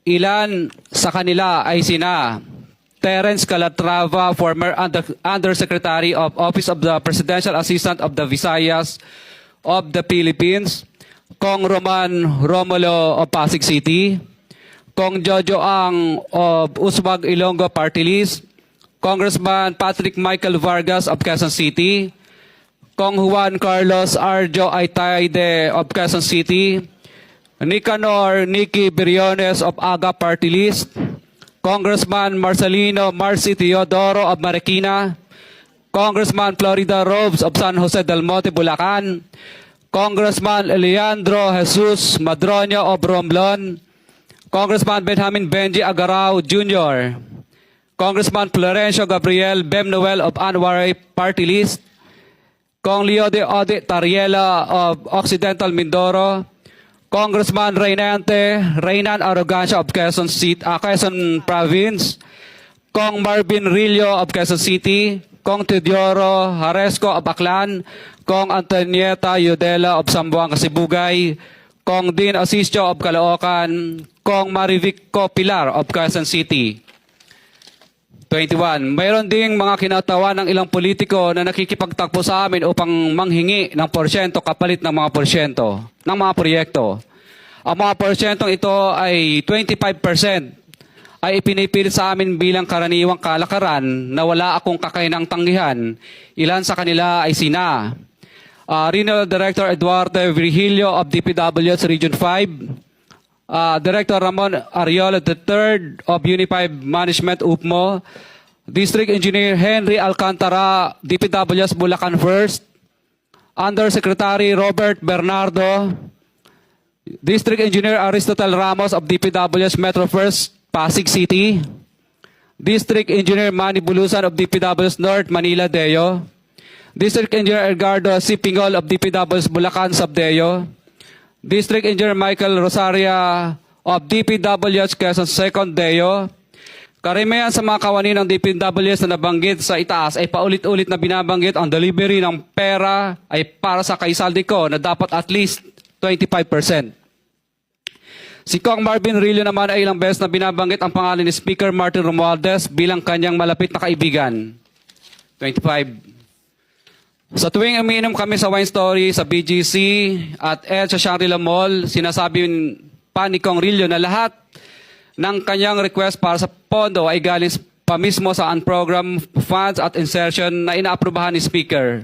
Ilan sa kanila ay sina Terence Calatrava, former Undersecretary of Office of the Presidential Assistant of the Visayas of the Philippines, Kong Roman Romulo of Pasig City, Kong Jojo Ang of Uswag Ilonggo Party List, Congressman Patrick Michael Vargas of Quezon City, Kong Juan Carlos Arjo Aitaide of Quezon City, Nicanor Nicky Briones of AGA Party List, Congressman Marcelino Marcy Teodoro of Marikina, Congressman Florida Robes of San Jose del Monte, Bulacan, Congressman Leandro Jesus Madroño of Romblon, Congressman Benjamin Benji Agarao Jr., Congressman Florencio Gabriel Bem Noel of Anwaray Party List, Kong Leo de Ode Tariela of Occidental Mindoro, Congressman Reynan Arrogancia of Quezon City, Quezon Province, Kong Marvin Rillo of Quezon City, Kong Teodoro Haresco of Aklan, Kong Antonieta Yudela of Sambuanga, Sibugay, Kong Dean Asisio of Caloocan, Kong Marivico Pilar of Quezon City. 21. Mayroon ding mga kinatawa ng ilang politiko na nakikipagtakbo sa amin upang manghingi ng porsyento kapalit ng mga porsyento ng mga proyekto. Ang mga porsyentong ito ay 25% ay ipinipilit sa amin bilang karaniwang kalakaran na wala akong kakainang tanggihan. Ilan sa kanila ay sina Regional Director Eduardo Virgilio of DPWH Region 5, Director Ramon Ariola III of Unified Management UPMO, District Engineer Henry Alcantara, DPWH Bulacan First, Undersecretary Robert Bernardo, District Engineer Aristotle Ramos of DPWH Metro First, Pasig City, District Engineer Manny Bulusan of DPWH North, Manila Deo, District Engineer Edgardo C. Pingol of DPWH Bulacan Subdeo, District Engineer Michael Rosaria of DPWH Quezon Second Deo. Karamihan sa mga kawani ng DPWH na nabanggit sa itaas ay paulit-ulit na binabanggit ang delivery ng pera ay para sa kaisaldi ko na dapat at least 25%. Si Kong Marvin Rillo naman ay ilang beses na binabanggit ang pangalan ni Speaker Martin Romualdez bilang kanyang malapit na kaibigan. 25. Sa tuwing umiinom kami sa Wine Story, sa BGC at sa Shangri-La Mall, sinasabi pa ni Kong Rillo na lahat ng kanyang request para sa pondo ay galing pa mismo sa unprogrammed funds at insertion na inaaprubahan ni Speaker.